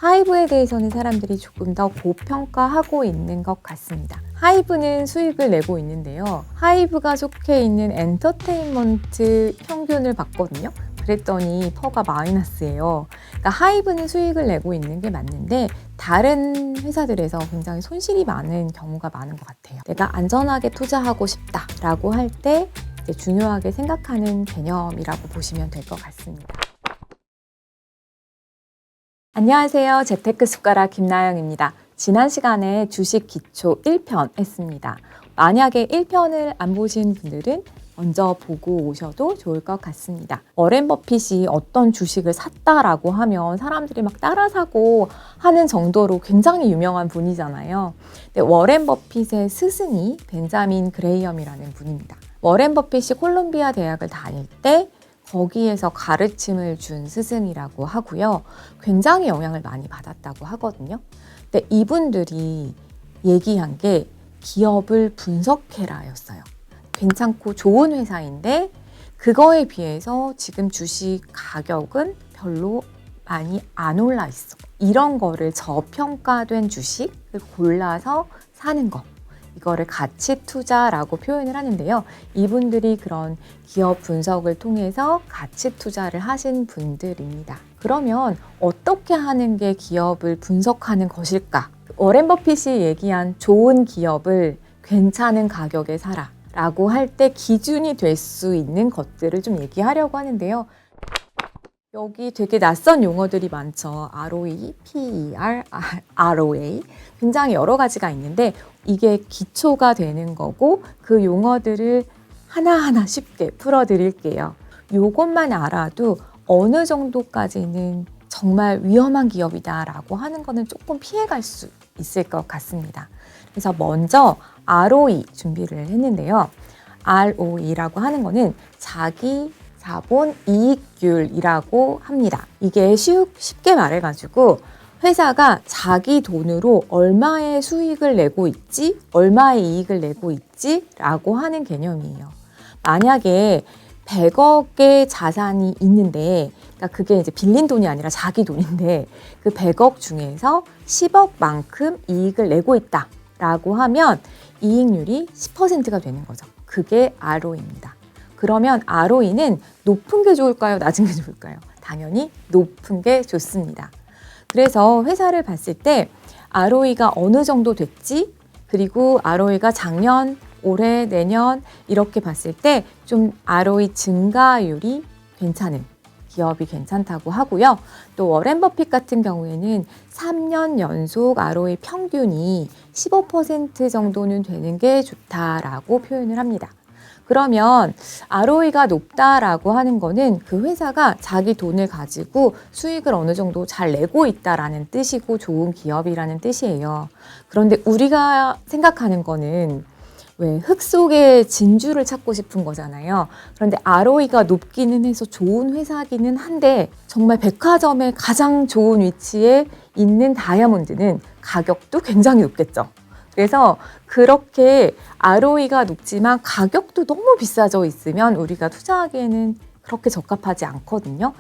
하이브에 대해서는 사람들이 조금 더 고평가하고 있는 것 같습니다. 하이브는 수익을 내고 있는데요. 하이브가 속해 있는 엔터테인먼트 평균을 봤거든요. 그랬더니 퍼가 마이너스예요. 그러니까 하이브는 수익을 내고 있는 게 맞는데 다른 회사들에서 굉장히 손실이 많은 경우가 많은 것 같아요. 내가 안전하게 투자하고 싶다라고 할 때 중요하게 생각하는 개념이라고 보시면 될 것 같습니다. 안녕하세요. 재테크 숟가락 김나영입니다. 지난 시간에 주식 기초 1편 했습니다. 만약에 1편을 안 보신 분들은 먼저 보고 오셔도 좋을 것 같습니다. 워렌 버핏이 어떤 주식을 샀다라고 하면 사람들이 막 따라 사고 하는 정도로 굉장히 유명한 분이잖아요. 근데 워렌 버핏의 스승이 벤자민 그레이엄이라는 분입니다. 워렌 버핏이 콜롬비아 대학을 다닐 때 거기에서 가르침을 준 스승이라고 하고요. 굉장히 영향을 많이 받았다고 하거든요. 근데 이분들이 얘기한 게 기업을 분석해라였어요. 괜찮고 좋은 회사인데 그거에 비해서 지금 주식 가격은 별로 많이 안 올라 있어. 이런 거를 저평가된 주식을 골라서 사는 거. 이거를 가치 투자라고 표현을 하는데요. 이분들이 그런 기업 분석을 통해서 가치 투자를 하신 분들입니다. 그러면 어떻게 하는 게 기업을 분석하는 것일까? 워렌 버핏이 얘기한 좋은 기업을 괜찮은 가격에 사라 라고 할 때 기준이 될 수 있는 것들을 좀 얘기하려고 하는데요. 여기 되게 낯선 용어들이 많죠. ROE, PER, ROA 굉장히 여러 가지가 있는데 이게 기초가 되는 거고 그 용어들을 하나하나 쉽게 풀어드릴게요. 이것만 알아도 어느 정도까지는 정말 위험한 기업이다 라고 하는 거는 조금 피해갈 수 있을 것 같습니다. 그래서 먼저 ROE 준비를 했는데요. ROE라고 하는 거는 자기 자본 이익률이라고 합니다. 이게 쉽게 말해가지고 회사가 자기 돈으로 얼마의 수익을 내고 있지, 얼마의 이익을 내고 있지 라고 하는 개념이에요. 만약에 100억의 자산이 있는데, 그러니까 그게 이제 빌린 돈이 아니라 자기 돈인데 그 100억 중에서 10억만큼 이익을 내고 있다 라고 하면 이익률이 10%가 되는 거죠. 그게 ROE입니다. 그러면 ROE는 높은 게 좋을까요? 낮은 게 좋을까요? 당연히 높은 게 좋습니다. 그래서 회사를 봤을 때 ROE가 어느 정도 됐지? 그리고 ROE가 작년, 올해, 내년 이렇게 봤을 때 좀 ROE 증가율이 괜찮은 기업이 괜찮다고 하고요. 또 워렌 버핏 같은 경우에는 3년 연속 ROE 평균이 15% 정도는 되는 게 좋다라고 표현을 합니다. 그러면 ROE가 높다라고 하는 거는 그 회사가 자기 돈을 가지고 수익을 어느 정도 잘 내고 있다라는 뜻이고 좋은 기업이라는 뜻이에요. 그런데 우리가 생각하는 거는 왜 흙 속에 진주를 찾고 싶은 거잖아요. 그런데 ROE가 높기는 해서 좋은 회사기는 한데 정말 백화점의 가장 좋은 위치에 있는 다이아몬드는 가격도 굉장히 높겠죠. 그래서 그렇게 ROE가 높지만 가격도 너무 비싸져 있으면 우리가 투자하기에는 그렇게 적합하지 않거든요.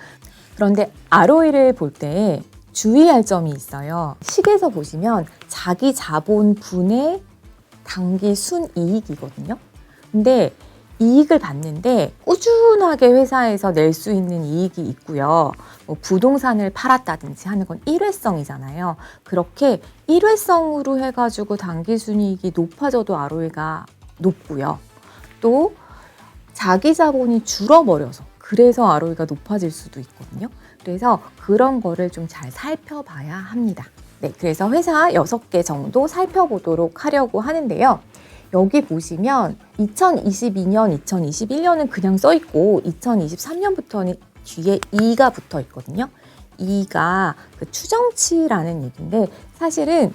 그런데 ROE를 볼 때 주의할 점이 있어요. 식에서 보시면 자기 자본 분의 단기 순이익이거든요. 근데 이익을 받는데 꾸준하게 회사에서 낼 수 있는 이익이 있고요. 뭐 부동산을 팔았다든지 하는 건 일회성이잖아요. 그렇게 일회성으로 해가지고 당기순이익이 높아져도 ROE가 높고요. 또 자기 자본이 줄어버려서 그래서 ROE가 높아질 수도 있거든요. 그래서 그런 거를 좀 잘 살펴봐야 합니다. 네, 그래서 회사 6개 정도 살펴보도록 하려고 하는데요. 여기 보시면 2022년, 2021년은 그냥 써 있고 2023년부터는 뒤에 2가 붙어 있거든요. 2가 그 추정치라는 얘기인데 사실은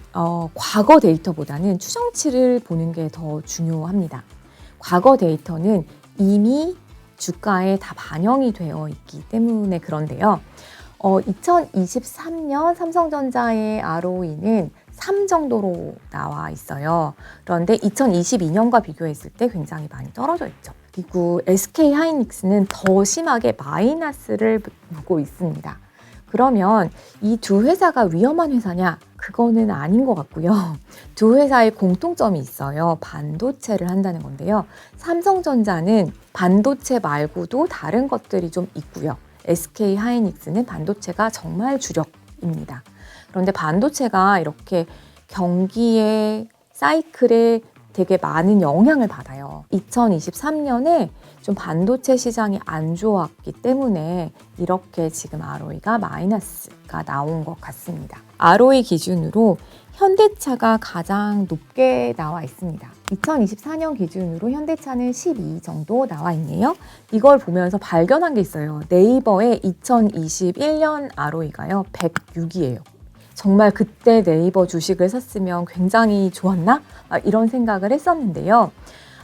과거 데이터보다는 추정치를 보는 게 더 중요합니다. 과거 데이터는 이미 주가에 다 반영이 되어 있기 때문에 그런데요. 2023년 삼성전자의 ROE는 3 정도로 나와 있어요. 그런데 2022년과 비교했을 때 굉장히 많이 떨어져 있죠. 그리고 SK 하이닉스는 더 심하게 마이너스를 보고 있습니다. 그러면 이 두 회사가 위험한 회사냐? 그거는 아닌 것 같고요. 두 회사의 공통점이 있어요. 반도체를 한다는 건데요. 삼성전자는 반도체 말고도 다른 것들이 좀 있고요. SK 하이닉스는 반도체가 정말 주력입니다. 그런데 반도체가 이렇게 경기의 사이클에 되게 많은 영향을 받아요. 2023년에 좀 반도체 시장이 안 좋았기 때문에 이렇게 지금 ROE가 마이너스가 나온 것 같습니다. ROE 기준으로 현대차가 가장 높게 나와 있습니다. 2024년 기준으로 현대차는 12 정도 나와 있네요. 이걸 보면서 발견한 게 있어요. 네이버의 2021년 ROE가요, 106이에요. 정말 그때 네이버 주식을 샀으면 굉장히 좋았나? 이런 생각을 했었는데요.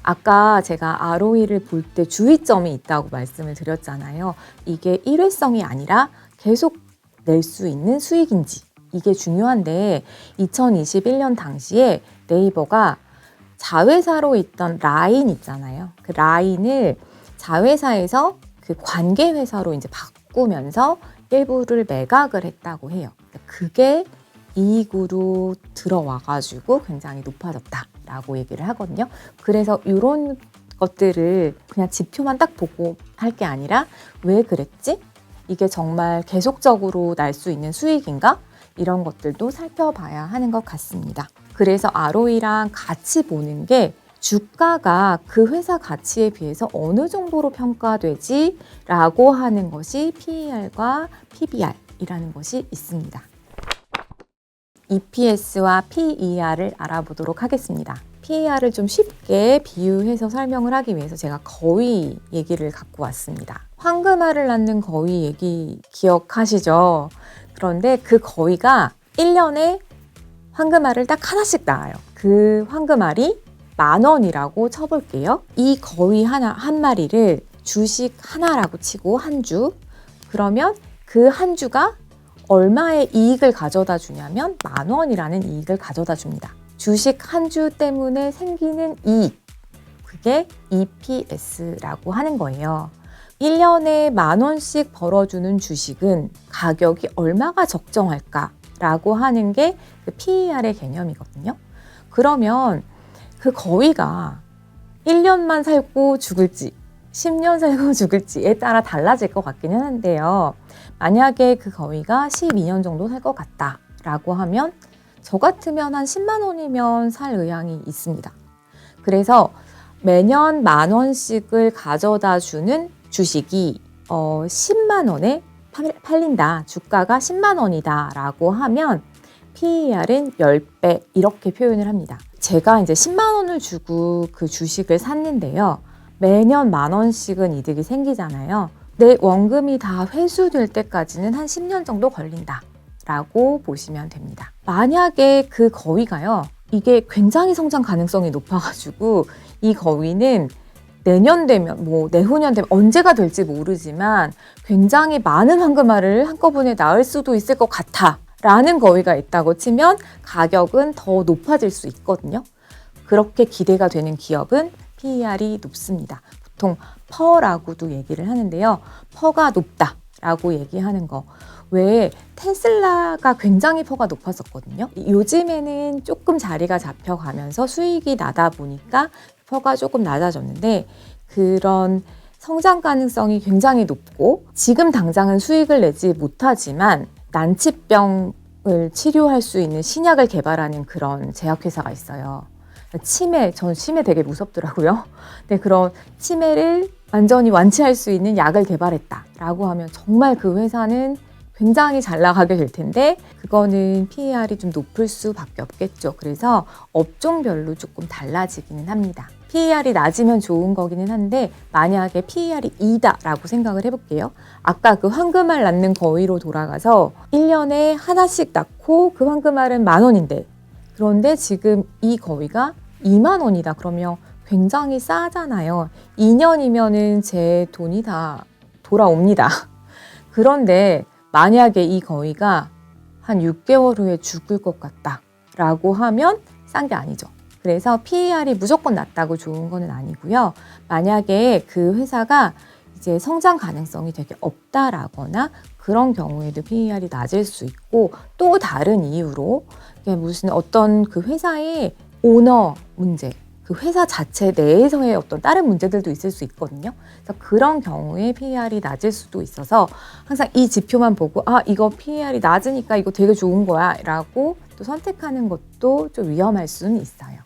아까 제가 ROE를 볼 때 주의점이 있다고 말씀을 드렸잖아요. 이게 일회성이 아니라 계속 낼 수 있는 수익인지, 이게 중요한데 2021년 당시에 네이버가 자회사로 있던 라인 있잖아요. 그 라인을 자회사에서 그 관계회사로 이제 바꾸면서 일부를 매각을 했다고 해요. 그게 이익으로 들어와가지고 굉장히 높아졌다라고 얘기를 하거든요. 그래서 이런 것들을 그냥 지표만 딱 보고 할 게 아니라 왜 그랬지? 이게 정말 계속적으로 날 수 있는 수익인가? 이런 것들도 살펴봐야 하는 것 같습니다. 그래서 ROE랑 같이 보는 게 주가가 그 회사 가치에 비해서 어느 정도로 평가되지? 라고 하는 것이 PER과 PBR이라는 것이 있습니다. EPS와 PER을 알아보도록 하겠습니다. PER을 좀 쉽게 비유해서 설명을 하기 위해서 제가 거위 얘기를 갖고 왔습니다. 황금알을 낳는 거위 얘기 기억하시죠? 그런데 그 거위가 1년에 황금알을 딱 하나씩 낳아요. 그 황금알이 10,000원이라고 쳐볼게요. 이 거위 한 마리를 주식 하나라고 치고 한 주. 그러면 그 한 주가 얼마의 이익을 가져다 주냐면 10,000원이라는 이익을 가져다 줍니다. 주식 한 주 때문에 생기는 이익. 그게 EPS라고 하는 거예요. 1년에 10,000원씩 벌어주는 주식은 가격이 얼마가 적정할까라고 하는 게 그 PER의 개념이거든요. 그러면 그 거위가 1년만 살고 죽을지 10년 살고 죽을지에 따라 달라질 것 같기는 한데요. 만약에 그 거위가 12년 정도 살 것 같다라고 하면 저 같으면 한 10만 원이면 살 의향이 있습니다. 그래서 매년 10,000원씩을 가져다 주는 주식이 10만 원에 팔린다. 주가가 10만 원이다 라고 하면 PER은 10배 이렇게 표현을 합니다. 제가 이제 10만 원을 주고 그 주식을 샀는데요. 매년 10,000원씩은 이득이 생기잖아요. 내 원금이 다 회수될 때까지는 한 10년 정도 걸린다 라고 보시면 됩니다. 만약에 그 거위가요, 이게 굉장히 성장 가능성이 높아가지고 이 거위는 내년 되면 내후년 되면 언제가 될지 모르지만 굉장히 많은 황금알을 한꺼번에 낳을 수도 있을 것 같아 라는 거위가 있다고 치면 가격은 더 높아질 수 있거든요. 그렇게 기대가 되는 기업은 PER이 높습니다. 보통 퍼라고도 얘기를 하는데요. 퍼가 높다라고 얘기하는 거. 왜 테슬라가 굉장히 퍼가 높았었거든요. 요즘에는 조금 자리가 잡혀가면서 수익이 나다 보니까 퍼가 조금 낮아졌는데 그런 성장 가능성이 굉장히 높고 지금 당장은 수익을 내지 못하지만 난치병을 치료할 수 있는 신약을 개발하는 그런 제약회사가 있어요. 전 치매 되게 무섭더라고요. 근데 그런 치매를 완전히 완치할 수 있는 약을 개발했다라고 하면 정말 그 회사는 굉장히 잘 나가게 될 텐데 그거는 PER이 좀 높을 수밖에 없겠죠. 그래서 업종별로 조금 달라지기는 합니다. PER이 낮으면 좋은 거기는 한데 만약에 PER이 2다라고 생각을 해볼게요. 아까 그 황금알 낳는 거위로 돌아가서 1년에 하나씩 낳고 그 황금알은 10,000원인데 그런데 지금 이 거위가 2만 원이다. 그러면 굉장히 싸잖아요. 2년이면은 제 돈이 다 돌아옵니다. 그런데 만약에 이 거위가 한 6개월 후에 죽을 것 같다 라고 하면 싼 게 아니죠. 그래서 PER이 무조건 낮다고 좋은 거는 아니고요. 만약에 그 회사가 이제 성장 가능성이 되게 없다라거나 그런 경우에도 PER이 낮을 수 있고, 또 다른 이유로 무슨 어떤 그 회사의 오너 문제, 그 회사 자체 내에서의 어떤 다른 문제들도 있을 수 있거든요. 그래서 그런 경우에 PER이 낮을 수도 있어서 항상 이 지표만 보고 이거 PER이 낮으니까 이거 되게 좋은 거야 라고 또 선택하는 것도 좀 위험할 수는 있어요.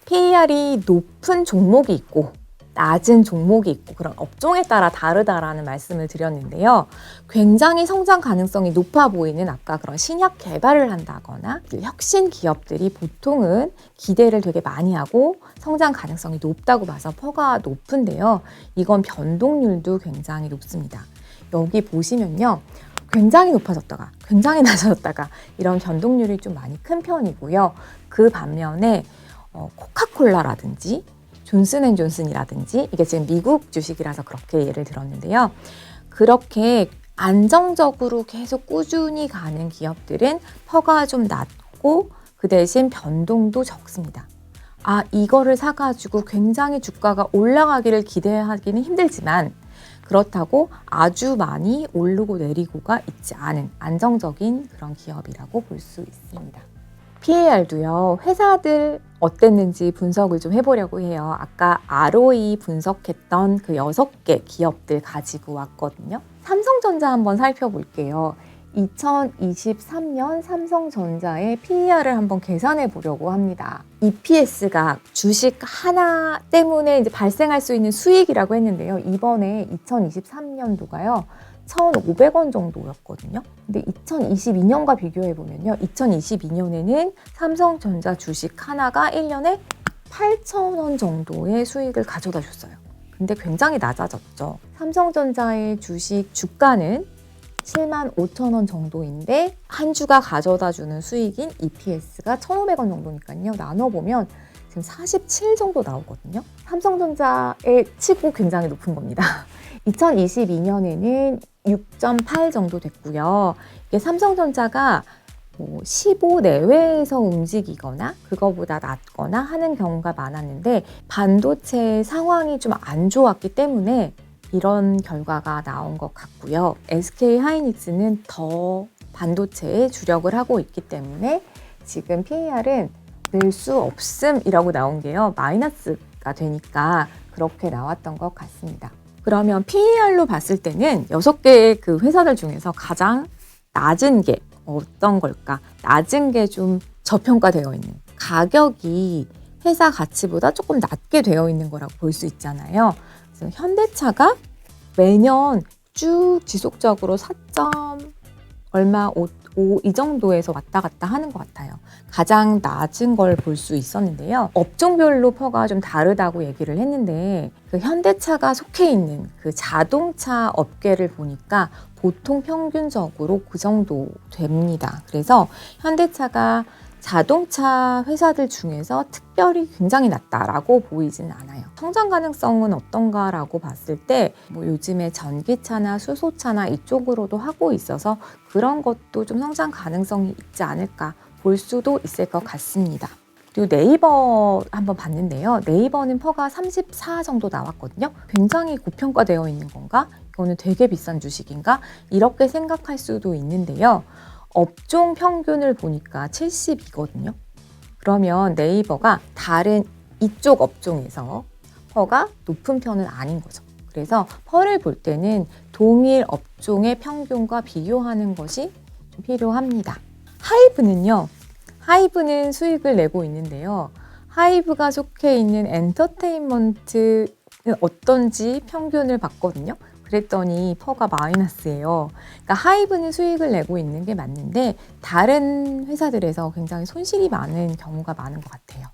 PER이 높은 종목이 있고 낮은 종목이 있고 그런 업종에 따라 다르다라는 말씀을 드렸는데요. 굉장히 성장 가능성이 높아 보이는 아까 그런 신약 개발을 한다거나 혁신 기업들이 보통은 기대를 되게 많이 하고 성장 가능성이 높다고 봐서 퍼가 높은데요. 이건 변동률도 굉장히 높습니다. 여기 보시면요. 굉장히 높아졌다가 굉장히 낮아졌다가 이런 변동률이 좀 많이 큰 편이고요. 그 반면에 코카콜라라든지 존슨앤존슨이라든지 이게 지금 미국 주식이라서 그렇게 예를 들었는데요. 그렇게 안정적으로 계속 꾸준히 가는 기업들은 퍼가 좀 낮고 그 대신 변동도 적습니다. 이거를 사가지고 굉장히 주가가 올라가기를 기대하기는 힘들지만 그렇다고 아주 많이 오르고 내리고가 있지 않은 안정적인 그런 기업이라고 볼 수 있습니다. PER도요, 회사들 어땠는지 분석을 좀 해보려고 해요. 아까 ROE 분석했던 그 6개 기업들 가지고 왔거든요. 삼성전자 한번 살펴볼게요. 2023년 삼성전자의 PER을 한번 계산해 보려고 합니다. EPS가 주식 하나 때문에 이제 발생할 수 있는 수익이라고 했는데요. 이번에 2023년도가요. 1,500원 정도였거든요. 근데 2022년과 비교해 보면요. 2022년에는 삼성전자 주식 하나가 1년에 8,000원 정도의 수익을 가져다 줬어요. 근데 굉장히 낮아졌죠. 삼성전자의 주식 주가는 75,000원 정도인데 한 주가 가져다 주는 수익인 EPS가 1,500원 정도니까요. 나눠보면 지금 47 정도 나오거든요. 삼성전자에 치고 굉장히 높은 겁니다. 2022년에는 6.8 정도 됐고요. 이게 삼성전자가 15 내외에서 움직이거나 그거보다 낮거나 하는 경우가 많았는데 반도체 상황이 좀 안 좋았기 때문에 이런 결과가 나온 것 같고요. SK 하이닉스는 더 반도체에 주력을 하고 있기 때문에 지금 PER은 늘 수 없음이라고 나온 게요. 마이너스가 되니까 그렇게 나왔던 것 같습니다. 그러면 PER로 봤을 때는 6개의 그 회사들 중에서 가장 낮은 게 어떤 걸까? 낮은 게 좀 저평가되어 있는, 가격이 회사 가치보다 조금 낮게 되어 있는 거라고 볼 수 있잖아요. 그래서 현대차가 매년 쭉 지속적으로 4점 얼마 5 이 정도에서 왔다 갔다 하는 것 같아요. 가장 낮은 걸 볼 수 있었는데요. 업종별로 퍼가 좀 다르다고 얘기를 했는데 그 현대차가 속해 있는 그 자동차 업계를 보니까 보통 평균적으로 그 정도 됩니다. 그래서 현대차가 자동차 회사들 중에서 특별히 굉장히 낮다라고 보이진 않아요. 성장 가능성은 어떤가라고 봤을 때 요즘에 전기차나 수소차나 이쪽으로도 하고 있어서 그런 것도 좀 성장 가능성이 있지 않을까 볼 수도 있을 것 같습니다. 그리고 네이버 한번 봤는데요. 네이버는 퍼가 34 정도 나왔거든요. 굉장히 고평가되어 있는 건가? 이거는 되게 비싼 주식인가? 이렇게 생각할 수도 있는데요. 업종 평균을 보니까 70이거든요. 그러면 네이버가 다른 이쪽 업종에서 퍼가 높은 편은 아닌 거죠. 그래서 퍼를 볼 때는 동일 업종의 평균과 비교하는 것이 좀 필요합니다. 하이브는요. 하이브는 수익을 내고 있는데요. 하이브가 속해 있는 엔터테인먼트는 어떤지 평균을 봤거든요. 그랬더니 퍼가 마이너스예요. 그러니까 하이브는 수익을 내고 있는 게 맞는데 다른 회사들에서 굉장히 손실이 많은 경우가 많은 것 같아요.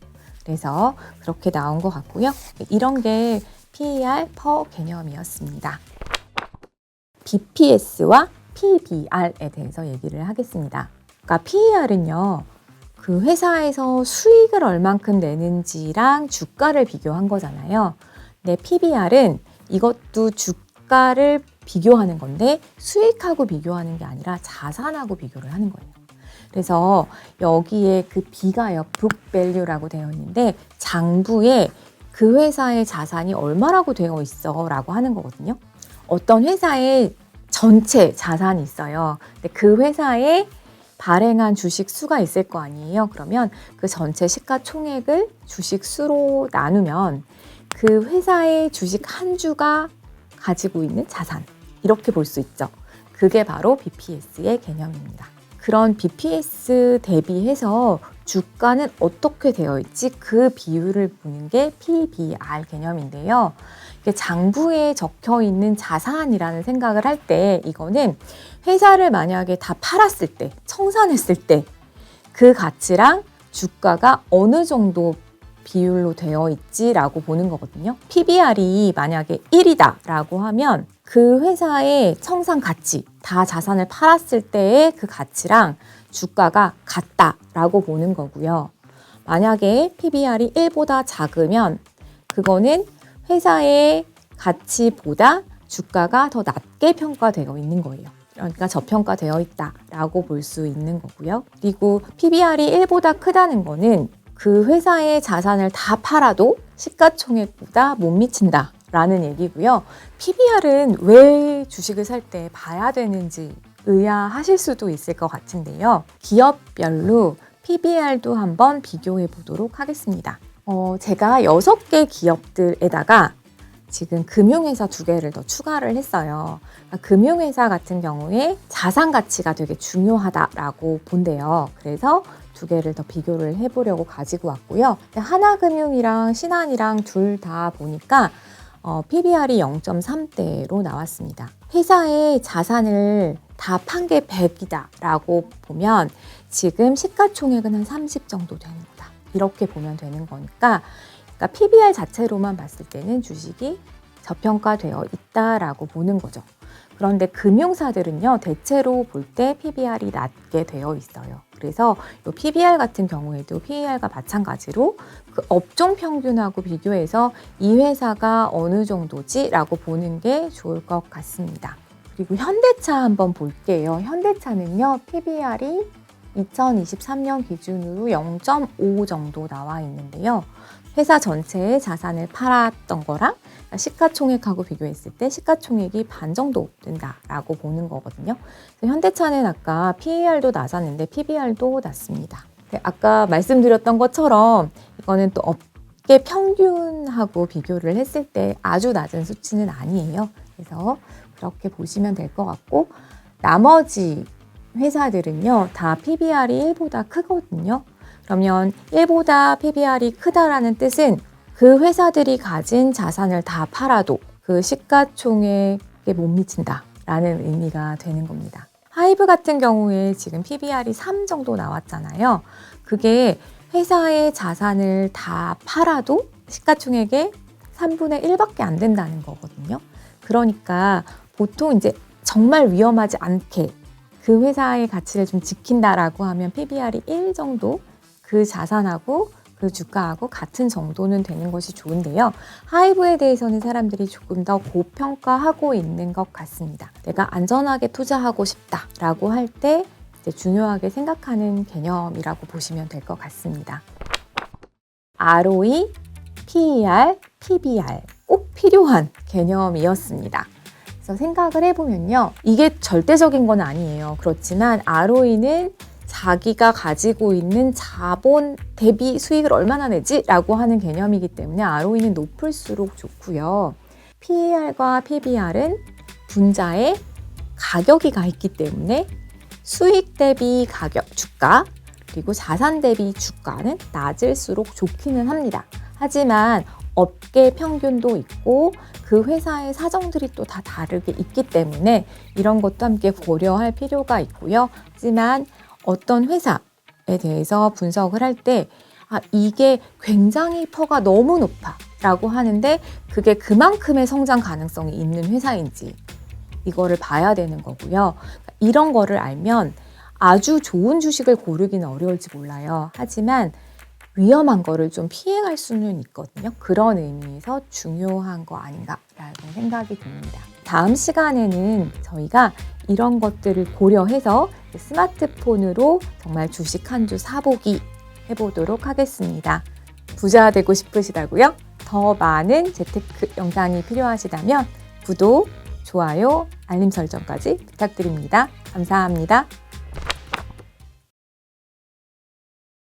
그래서 그렇게 나온 것 같고요. 이런 게 PER 퍼 개념이었습니다. BPS와 PBR에 대해서 얘기를 하겠습니다. 그러니까 PER은요. 그 회사에서 수익을 얼만큼 내는지랑 주가를 비교한 거잖아요. 근데 PBR은 이것도 주가를 비교하는 건데 수익하고 비교하는 게 아니라 자산하고 비교를 하는 거예요. 그래서 여기에 그 B가요, book value라고 되어 있는데 장부에 그 회사의 자산이 얼마라고 되어 있어 라고 하는 거거든요. 어떤 회사의 전체 자산이 있어요. 근데 그 회사에 발행한 주식 수가 있을 거 아니에요. 그러면 그 전체 시가총액을 주식 수로 나누면 그 회사의 주식 한 주가 가지고 있는 자산, 이렇게 볼 수 있죠. 그게 바로 BPS의 개념입니다. 그런 BPS 대비해서 주가는 어떻게 되어 있지? 그 비율을 보는 게 PBR 개념인데요. 이게 장부에 적혀 있는 자산이라는 생각을 할 때 이거는 회사를 만약에 다 팔았을 때, 청산했을 때 그 가치랑 주가가 어느 정도 비율로 되어 있지라고 보는 거거든요. PBR이 만약에 1이다 라고 하면 그 회사의 청산 가치, 다 자산을 팔았을 때의 그 가치랑 주가가 같다라고 보는 거고요. 만약에 PBR이 1보다 작으면 그거는 회사의 가치보다 주가가 더 낮게 평가되어 있는 거예요. 그러니까 저평가되어 있다라고 볼 수 있는 거고요. 그리고 PBR이 1보다 크다는 거는 그 회사의 자산을 다 팔아도 시가총액보다 못 미친다 라는 얘기고요. PBR은 왜 주식을 살 때 봐야 되는지 의아하실 수도 있을 것 같은데요. 기업별로 PBR도 한번 비교해 보도록 하겠습니다. 제가 6개 기업들에다가 지금 금융회사 2개를 더 추가를 했어요. 그러니까 금융회사 같은 경우에 자산 가치가 되게 중요하다라고 본대요. 그래서 2개를 더 비교를 해보려고 가지고 왔고요. 하나금융이랑 신한이랑 둘 다 보니까 PBR이 0.3대로 나왔습니다. 회사의 자산을 다 판 게 100이다 라고 보면 지금 시가총액은 한 30 정도 되는 거다. 이렇게 보면 되는 거니까 그러니까 PBR 자체로만 봤을 때는 주식이 저평가되어 있다라고 보는 거죠. 그런데 금융사들은요, 대체로 볼 때 PBR이 낮게 되어 있어요. 그래서 이 PBR 같은 경우에도 PER과 마찬가지로 그 업종 평균하고 비교해서 이 회사가 어느 정도지라고 보는 게 좋을 것 같습니다. 그리고 현대차 한번 볼게요. 현대차는요, PBR이 2023년 기준으로 0.5 정도 나와 있는데요. 회사 전체의 자산을 팔았던 거랑 시가총액하고 비교했을 때 시가총액이 반 정도 된다라고 보는 거거든요. 현대차는 아까 PER도 낮았는데 PBR도 낮습니다. 아까 말씀드렸던 것처럼 이거는 또 업계 평균하고 비교를 했을 때 아주 낮은 수치는 아니에요. 그래서 그렇게 보시면 될 것 같고 나머지 회사들은요, 다 PBR이 1보다 크거든요. 그러면 1보다 PBR이 크다라는 뜻은 그 회사들이 가진 자산을 다 팔아도 그 시가총액에 못 미친다라는 의미가 되는 겁니다. 하이브 같은 경우에 지금 PBR이 3 정도 나왔잖아요. 그게 회사의 자산을 다 팔아도 시가총액의 3분의 1밖에 안 된다는 거거든요. 그러니까 보통 이제 정말 위험하지 않게 그 회사의 가치를 좀 지킨다라고 하면 PBR이 1 정도 그 자산하고 그 주가하고 같은 정도는 되는 것이 좋은데요. 하이브에 대해서는 사람들이 조금 더 고평가하고 있는 것 같습니다. 내가 안전하게 투자하고 싶다라고 할 때 중요하게 생각하는 개념이라고 보시면 될 것 같습니다. ROE, PER, PBR 꼭 필요한 개념이었습니다. 그래서 생각을 해보면요. 이게 절대적인 건 아니에요. 그렇지만 ROE는 자기가 가지고 있는 자본 대비 수익을 얼마나 내지? 라고 하는 개념이기 때문에 ROE는 높을수록 좋고요. PER과 PBR은 분자에 가격이 가 있기 때문에 수익 대비 가격, 주가, 그리고 자산 대비 주가는 낮을수록 좋기는 합니다. 하지만 업계 평균도 있고 그 회사의 사정들이 또 다 다르게 있기 때문에 이런 것도 함께 고려할 필요가 있고요. 하지만 어떤 회사에 대해서 분석을 할 때 이게 굉장히 퍼가 너무 높아 라고 하는데 그게 그만큼의 성장 가능성이 있는 회사인지 이거를 봐야 되는 거고요. 이런 거를 알면 아주 좋은 주식을 고르기는 어려울지 몰라요. 하지만 위험한 거를 좀 피해갈 수는 있거든요. 그런 의미에서 중요한 거 아닌가라는 생각이 듭니다. 다음 시간에는 저희가 이런 것들을 고려해서 스마트폰으로 정말 주식 한 주 사보기 해보도록 하겠습니다. 부자 되고 싶으시다고요? 더 많은 재테크 영상이 필요하시다면 구독, 좋아요, 알림 설정까지 부탁드립니다. 감사합니다.